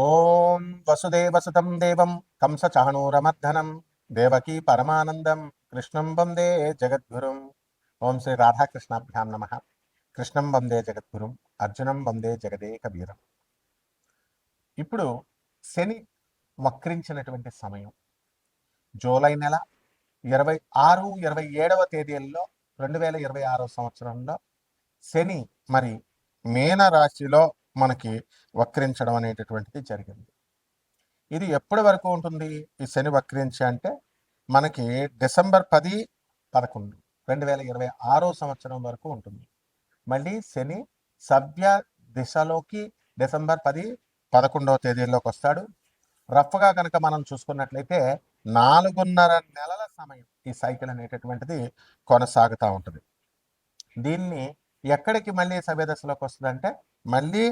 ఓం వసుదేవసుతం దేవం కంసచాణూరమర్దనం దేవకీ పరమానందం కృష్ణం వందే జగద్గురుం. ఓం శ్రీ రాధాకృష్ణాభ్యాం నమ. కృష్ణం వందే జగద్గురుం, అర్జునం వందే జగదేకవీరం. ఇప్పుడు శని వక్రించినటువంటి సమయం జూలై నెల 26, 27వ తేదీల్లో 2026 సంవత్సరంలో శని మరి మీన రాశిలో మనకి వక్రించడం అనేటటువంటిది జరిగింది. ఇది ఎప్పటి వరకు ఉంటుంది ఈ శని వక్రించి అంటే మనకి డిసెంబర్ 10, 11, 2026 సంవత్సరం వరకు ఉంటుంది. మళ్ళీ శని సవ్య దిశలోకి డిసెంబర్ 10, 11వ తేదీల్లోకి వస్తాడు. రఫ్గా కనుక మనం చూసుకున్నట్లయితే 4.5 నెలల సమయం ఈ సైకిల్ అనేటటువంటిది కొనసాగుతూ ఉంటుంది. దీన్ని ఎక్కడికి మళ్ళీ సవ్య దశలోకి వస్తుందంటే మళ్ళీ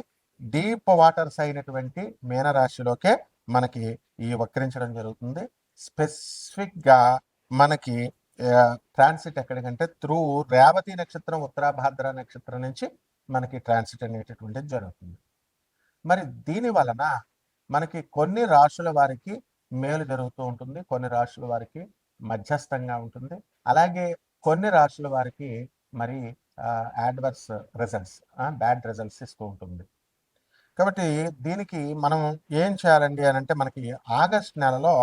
డీప్ వాటర్స్ అయినటువంటి మీనరాశిలోకే మనకి ఈ వక్రించడం జరుగుతుంది. స్పెసిఫిక్గా మనకి ట్రాన్సిట్ ఎక్కడికంటే త్రూ రేవతి నక్షత్రం, ఉత్తరాభాద్ర నక్షత్రం నుంచి మనకి ట్రాన్సిట్ అనేటటువంటిది జరుగుతుంది. మరి దీని వలన మనకి కొన్ని రాశుల వారికి మేలు జరుగుతూ ఉంటుంది, కొన్ని రాశుల వారికి మధ్యస్థంగా ఉంటుంది, అలాగే కొన్ని రాశుల వారికి మరి యాడ్వర్స్ రిజల్ట్స్, బ్యాడ్ రిజల్ట్స్ ఇస్తూ ఉంటుంది. కాబట్టి దీనికి మనం ఏం చేయాలండి అని అంటే మనకి ఆగస్ట్ నెలలో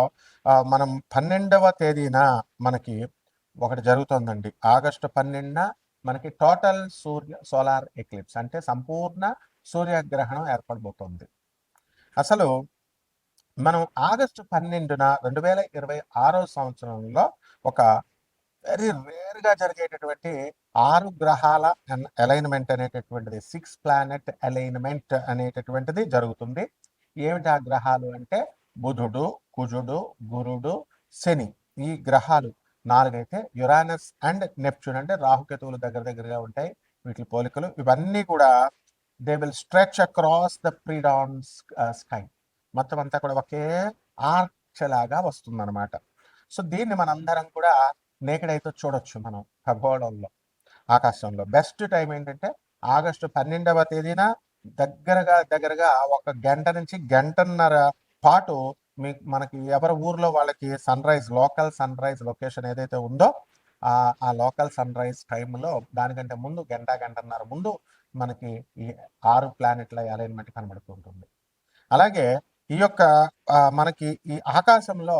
మనం 12వ తేదీన మనకి ఒకటి జరుగుతుందండి. ఆగస్టు 12న మనకి టోటల్ సోలార్ ఎక్లిప్స్ అంటే సంపూర్ణ సూర్యగ్రహణం ఏర్పడబోతోంది. అసలు మనం ఆగస్టు 12న 2026 సంవత్సరంలో ఒక వెరీ రేర్గా జరిగేటటువంటి 6 గ్రహాల అలైన్మెంట్ అనేటటువంటిది, 6 ప్లానెట్ అలైన్మెంట్ అనేటటువంటిది జరుగుతుంది. ఏమిటి ఆ గ్రహాలు అంటే బుధుడు, కుజుడు, గురుడు, శని. ఈ గ్రహాలు 4 అయితే యురానస్ అండ్ నెప్ట్యూన్ అంటే రాహుకేతువులు దగ్గర దగ్గరగా ఉంటాయి. వీటి పోలికలు ఇవన్నీ కూడా they will stretch across the predawn sky. మొత్తం అంతా కూడా ఒకే ఆర్చ్ లాగా వస్తుందన్నమాట. సో దీన్ని మనందరం కూడా నేకెడ్ అయితే చూడొచ్చు మనం ఖగోళంలో, ఆకాశంలో. బెస్ట్ టైం ఏంటంటే ఆగస్టు 12వ తేదీన దగ్గరగా 1 గంట నుంచి గంటన్నర పాటు మనకి ఎవరి ఊర్లో వాళ్ళకి లోకల్ సన్ రైజ్ లొకేషన్ ఏదైతే ఉందో ఆ లోకల్ సన్ రైజ్ టైంలో దానికంటే ముందు గంటన్నర ముందు మనకి ఈ 6 ప్లానెట్ల అలైన్మెంట్ కనబడుతూ ఉంటుంది. అలాగే ఈ యొక్క మనకి ఈ ఆకాశంలో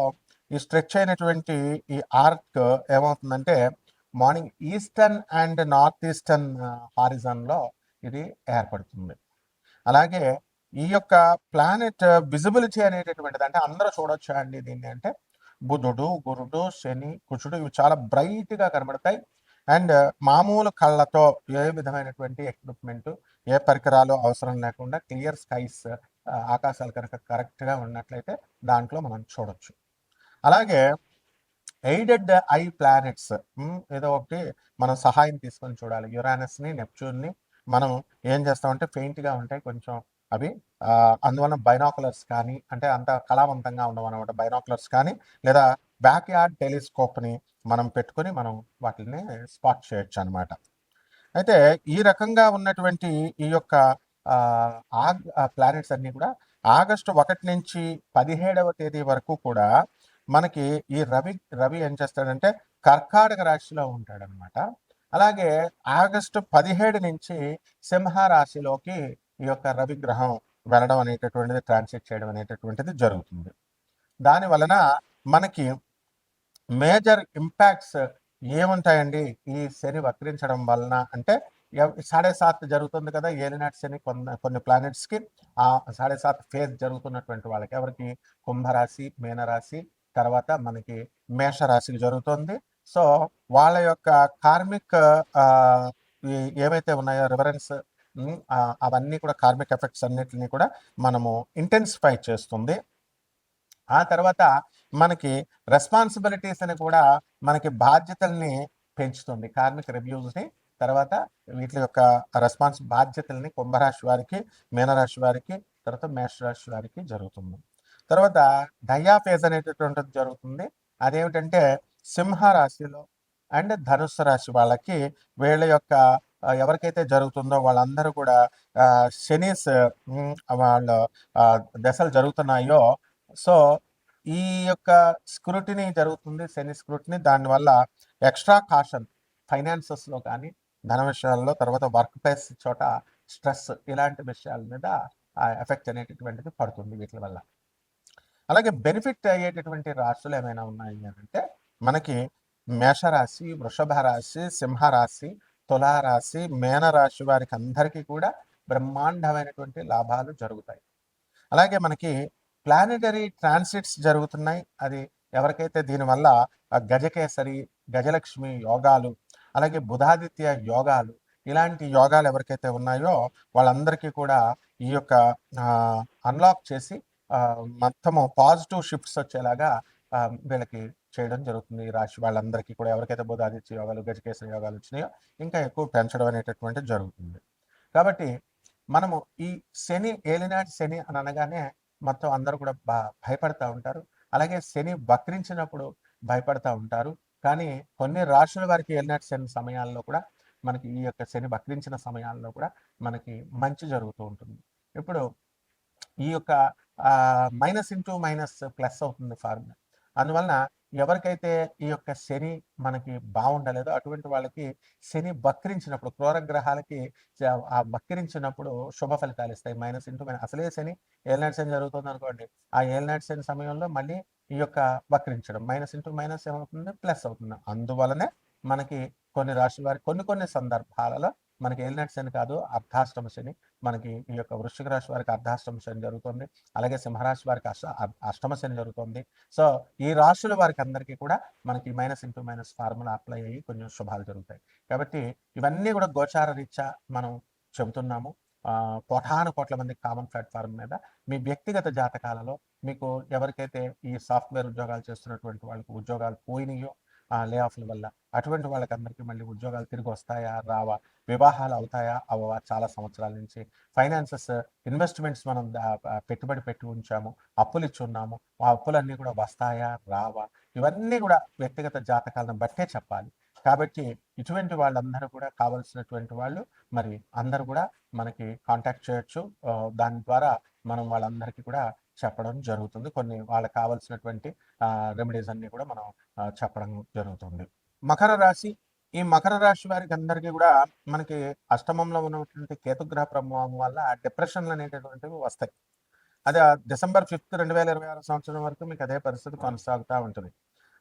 ఈ స్ట్రెచ్ అయినటువంటి ఈ ఆర్క్ ఏమవుతుందంటే morning eastern and north eastern హారిజన్లో ఇది ఏర్పడుతుంది. అలాగే ఈ యొక్క ప్లానెట్ విజిబిలిటీ అనేటటువంటిది అంటే అందరూ చూడొచ్చు అండి దీన్ని అంటే బుధుడు, గురుడు, శని, కుజుడు ఇవి చాలా బ్రైట్గా కనబడతాయి. అండ్ మామూలు కళ్ళతో ఏ విధమైనటువంటి ఎక్విప్మెంట్, ఏ పరికరాలు అవసరం లేకుండా క్లియర్ స్కైస్, ఆకాశాలు కనుక కరెక్ట్గా ఉన్నట్లయితే దాంట్లో మనం చూడొచ్చు. అలాగే ఎయిడెడ్ ఐ ప్లానెట్స్ ఏదో ఒకటి మనం సహాయం తీసుకొని చూడాలి. యురానస్ని, నెప్ట్యూన్ని మనం ఏం చేస్తామంటే ఫెయింట్గా ఉంటాయి కొంచెం అవి, అందువలన బైనాకులర్స్ కానీ అంటే అంత కళావంతంగా ఉండవు అనమాట. బైనాకులర్స్ కానీ లేదా బ్యాక్ యార్డ్ టెలిస్కోప్ని మనం పెట్టుకొని మనం వాటిని స్పాట్ చేయొచ్చు అనమాట. అయితే ఈ రకంగా ఉన్నటువంటి ఈ యొక్క ప్లానెట్స్ అన్నీ కూడా ఆగస్టు 1 నుంచి 17వ తేదీ వరకు కూడా మనకి ఈ రవి ఏం చేస్తాడంటే కర్కాటక రాశిలో ఉంటాడనమాట. అలాగే ఆగస్టు 17 నుంచి సింహ రాశిలోకి ఈ యొక్క రవి గ్రహం వెళ్ళడం అనేటటువంటిది, ట్రాన్సిట్ చేయడం అనేటటువంటిది జరుగుతుంది. దాని వలన మనకి మేజర్ ఇంపాక్ట్స్ ఏముంటాయండి ఈ శని వక్రించడం వలన అంటే 7.5 జరుగుతుంది కదా ఏలినాటి శని కొన్ని ప్లానెట్స్కి. ఆ 7.5 ఫేజ్ జరుగుతున్నటువంటి వాళ్ళకి ఎవరికి కుంభరాశి, మీనరాశి, తర్వాత మనకి మేషరాశికి జరుగుతుంది. సో వాళ్ళ యొక్క కార్మిక్ ఏవైతే ఉన్నాయో రివరెన్స్, అవన్నీ కూడా కార్మిక్ ఎఫెక్ట్స్ అన్నిటిని కూడా మనము ఇంటెన్సిఫై చేస్తుంది. ఆ తర్వాత మనకి రెస్పాన్సిబిలిటీస్ అని కూడా మనకి బాధ్యతల్ని పెంచుతుంది, కార్మిక రివ్యూస్ని. తర్వాత వీటి యొక్క బాధ్యతల్ని కుంభరాశి వారికి, మీనరాశి వారికి, తర్వాత మేషరాశి వారికి జరుగుతుంది. తర్వాత డయాఫేజ్ అనేటటువంటిది జరుగుతుంది. అదేమిటంటే సింహరాశిలో అండ్ ధనుస్సు రాశి వాళ్ళకి వీళ్ళ యొక్క ఎవరికైతే జరుగుతుందో వాళ్ళందరూ కూడా శనీస్ వాళ్ళ దశలు జరుగుతున్నాయో, సో ఈ యొక్క స్క్రూటినీ జరుగుతుంది, శని స్క్రూటినీ. దానివల్ల ఎక్స్ట్రా కాషన్ ఫైనాన్సెస్లో కానీ, ధన విషయాల్లో, తర్వాత వర్క్ ప్లేస్ చోట స్ట్రెస్, ఇలాంటి విషయాల మీద ఎఫెక్ట్ అనేటటువంటిది పడుతుంది వీటి వల్ల. అలాగే బెనిఫిట్ అయ్యేటటువంటి రాశులు ఏమైనా ఉన్నాయి అంటే మనకి మేషరాశి, వృషభ రాశి, సింహరాశి, తులారాశి, మేనరాశి వారికి అందరికీ కూడా బ్రహ్మాండమైనటువంటి లాభాలు జరుగుతాయి. అలాగే మనకి ప్లానెటరీ ట్రాన్సిట్స్ జరుగుతున్నాయి. అది ఎవరికైతే దీనివల్ల గజకేసరి, గజలక్ష్మి యోగాలు, అలాగే బుధాదిత్య యోగాలు, ఇలాంటి యోగాలు ఎవరికైతే ఉన్నాయో వాళ్ళందరికీ కూడా ఈ యొక్క అన్లాక్ చేసి మొత్తము పాజిటివ్ షిఫ్ట్స్ వచ్చేలాగా వీళ్ళకి చేయడం జరుగుతుంది. ఈ రాశి వాళ్ళందరికీ కూడా ఎవరికైతే బుధాదిత్య యోగాలు, గజకేసరి యోగాలు వచ్చినాయో ఇంకా ఎక్కువ పెంచడం అనేటటువంటిది జరుగుతుంది. కాబట్టి మనము ఈ శని, ఏలినాటి శని అని అనగానే మొత్తం అందరూ కూడా భయపడతా ఉంటారు. అలాగే శని వక్రించినప్పుడు భయపడతా ఉంటారు. కానీ కొన్ని రాశుల వారికి ఏలినాటి శని సమయాల్లో కూడా మనకి ఈ యొక్క శని వక్రించిన సమయాల్లో కూడా మనకి మంచి జరుగుతూ ఉంటుంది. ఇప్పుడు ఈ యొక్క మైనస్ ఇంటూ మైనస్ ప్లస్ అవుతుంది ఫార్ములా. అందువలన ఎవరికైతే ఈ యొక్క శని మనకి బాగుండలేదో అటువంటి వాళ్ళకి శని వక్రించినప్పుడు, క్రూర గ్రహాలకి ఆ వక్రించినప్పుడు శుభ ఫలితాలు ఇస్తాయి. మైనస్ ఇంటూ మైనస్, అసలే శని ఏలినాటి శని జరుగుతుంది అనుకోండి, ఆ ఏలినాటి శని సమయంలో మళ్ళీ ఈ యొక్క వక్రించడం మైనస్ ఇంటూ మైనస్ ఏమవుతుంది, ప్లస్ అవుతుంది. అందువలనే మనకి కొన్ని రాశుల వారికి కొన్ని సందర్భాలలో మనకి ఏలినాటి శని కాదు, అర్ధాష్టమ శని. మనకి ఈ యొక్క వృశ్చిక రాశి వారికి అర్ధాష్టమ శని జరుగుతుంది. అలాగే సింహరాశి వారికి అష్టమ శని జరుగుతుంది. సో ఈ రాశుల వారికి అందరికీ కూడా మనకి minus into minus formula apply అయ్యి కొంచెం శుభాలు జరుగుతాయి. కాబట్టి ఇవన్నీ కూడా గోచార రీత్యా మనం చెబుతున్నాము. కోటాను కోట్ల మంది కామన్ ప్లాట్ఫామ్ మీద మీ వ్యక్తిగత జాతకాలలో మీకు ఎవరికైతే ఈ సాఫ్ట్వేర్ ఉద్యోగాలు చేస్తున్నటువంటి వాళ్ళకి ఉద్యోగాలు పోయినాయో లే ఆఫ్ల వల్ల, అటువంటి వాళ్ళకందరికీ మళ్ళీ ఉద్యోగాలు తిరిగి వస్తాయా రావా, వివాహాలు అవుతాయా అవవా, చాలా సంవత్సరాల నుంచి ఫైనాన్సెస్, ఇన్వెస్ట్మెంట్స్ మనం పెట్టుబడి పెట్టి ఉంచాము, అప్పులు ఇచ్చి ఉన్నాము, ఆ అప్పులన్నీ కూడా వస్తాయా రావా, ఇవన్నీ కూడా వ్యక్తిగత జాతకాలను బట్టే చెప్పాలి. కాబట్టి ఇటువంటి వాళ్ళందరూ కూడా కావలసినటువంటి వాళ్ళు మరి అందరూ కూడా మనకి కాంటాక్ట్ చేయొచ్చు. దాని ద్వారా మనం వాళ్ళందరికీ కూడా చెప్పడం జరుగుతుంది. కొన్ని వాళ్ళకి కావాల్సినటువంటి రెమెడీస్ అన్ని కూడా మనం చెప్పడం జరుగుతుంది. మకర రాశి, ఈ మకర రాశి వారికి అందరికీ కూడా మనకి అష్టమంలో ఉన్నటువంటి కేతుగ్రహ ప్రభావం వల్ల డిప్రెషన్లు అనేటటువంటివి వస్తాయి. అదే డిసెంబర్ 5, 2026 సంవత్సరం వరకు మీకు అదే పరిస్థితి కొనసాగుతూ ఉంటుంది.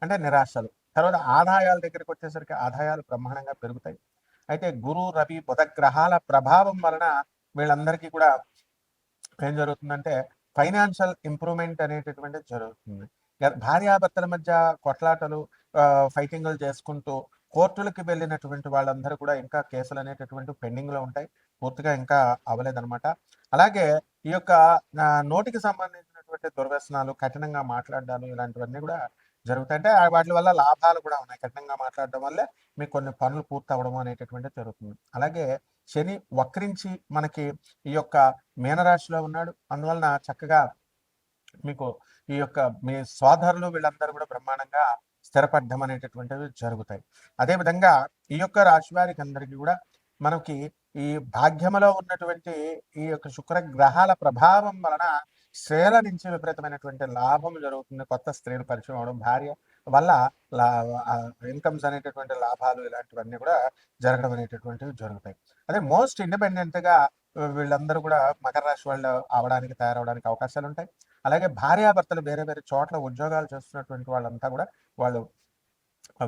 అంటే నిరాశలు. తర్వాత ఆదాయాల దగ్గరికి వచ్చేసరికి ఆదాయాలు బ్రహ్మాండంగా పెరుగుతాయి. అయితే గురు, రవి, బుధ గ్రహాల ప్రభావం వలన వీళ్ళందరికీ కూడా ఏం జరుగుతుందంటే ఫైనాన్షియల్ ఇంప్రూవ్మెంట్ అనేటటువంటిది జరుగుతుంది. భార్యాభర్తల మధ్య కొట్లాటలు, ఫైటింగ్లు చేసుకుంటూ కోర్టులకు వెళ్ళినటువంటి వాళ్ళందరూ కూడా ఇంకా కేసులు అనేటటువంటి పెండింగ్లో ఉంటాయి. పూర్తిగా ఇంకా అవ్వలేదన్నమాట. అలాగే ఈ యొక్క నోటికి సంబంధించినటువంటి దుర్వ్యసనాలు, కఠినంగా మాట్లాడాలు, ఇలాంటివన్నీ కూడా జరుగుతాయి. అంటే వాటి వల్ల లాభాలు కూడా ఉన్నాయి. కఠినంగా మాట్లాడడం వల్లే మీకు కొన్ని పనులు పూర్తి అవ్వడం అనేటటువంటిది జరుగుతుంది. అలాగే శని వక్రించి మనకి ఈ యొక్క మీనరాశిలో ఉన్నాడు. అందువలన చక్కగా మీకు ఈ యొక్క మీ సోదరులు వీళ్ళందరూ కూడా బ్రహ్మాండంగా స్థిరపడ్డం అనేటటువంటివి జరుగుతాయి. అదేవిధంగా ఈ యొక్క రాశి వారికి అందరికీ కూడా మనకి ఈ భాగ్యములో ఉన్నటువంటి ఈ యొక్క శుక్ర గ్రహాల ప్రభావం వలన స్త్రీల నుంచి విపరీతమైనటువంటి లాభం జరుగుతుంది. కొత్త స్త్రీలు పరిచయం అవడం, భార్య వల్ల ఇన్కమ్స్ అనేటటువంటి లాభాలు, ఇలాంటివన్నీ కూడా జరగడం అనేటటువంటివి జరుగుతాయి. అదే మోస్ట్ ఇండిపెండెంట్గా వీళ్ళందరూ కూడా మకర రాశి వాళ్ళు అవడానికి, తయారవడానికి అవకాశాలు ఉంటాయి. అలాగే భార్యాభర్తలు వేరే వేరే చోట్ల ఉద్యోగాలు చేస్తున్నటువంటి వాళ్ళంతా కూడా వాళ్ళు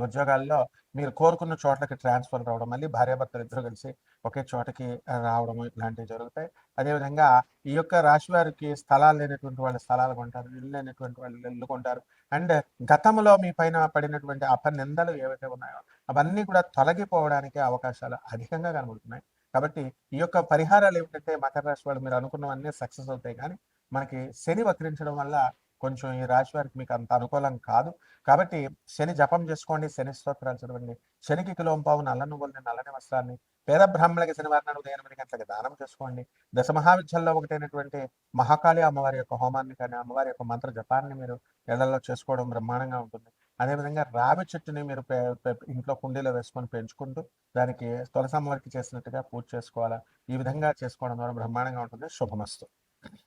ఉద్యోగాల్లో మీరు కోరుకున్న చోట్లకి ట్రాన్స్ఫర్ రావడం, మళ్ళీ భార్యాభర్తలు ఇద్దరు కలిసి ఒకే చోటకి రావడం, ఇలాంటివి జరుగుతాయి. అదేవిధంగా ఈ యొక్క రాశి వారికి స్థలాలు లేనటువంటి వాళ్ళు స్థలాలు కొంటారు, ఇల్లు లేనటువంటి వాళ్ళు ఇల్లు కొంటారు. అండ్ గతంలో మీ పైన పడినటువంటి అపనిందలు ఏవైతే ఉన్నాయో అవన్నీ కూడా తొలగిపోవడానికి అవకాశాలు అధికంగా కనబడుతున్నాయి. కాబట్టి ఈ యొక్క పరిహారాలు ఏమిటంటే మకర రాశి వాళ్ళు మీరు అనుకున్నవన్నీ సక్సెస్ అవుతాయి. కానీ మనకి శని వక్రించడం వల్ల కొంచెం ఈ రాశి వారికి మీకు అంత అనుకూలం కాదు. కాబట్టి శని జపం చేసుకోండి, శని స్తోత్రాలు చదవండి, శనికి కిలోంపావు నల్ల నువ్వుల్ని, నల్లని వస్త్రాన్ని పేద బ్రాహ్మణులకి శనివారం నాడు ఉదయం 8 గంటలకి దానం చేసుకోండి. దశ మహావిద్యల్లో ఒకటైనటువంటి మహాకాళి అమ్మవారి యొక్క హోమాన్ని కానీ, అమ్మవారి యొక్క మంత్ర జపాన్ని మీరు ఇళ్లలో చేసుకోవడం బ్రహ్మాండంగా ఉంటుంది. అదేవిధంగా రావి చెట్టుని మీరు ఇంట్లో కుండీలో వేసుకొని పెంచుకుంటూ దానికి తులసమ్మవారికి చేసినట్టుగా పూజ చేసుకోవాలా. ఈ విధంగా చేసుకోవడం ద్వారా బ్రహ్మాండంగా ఉంటుంది. శుభమస్తు.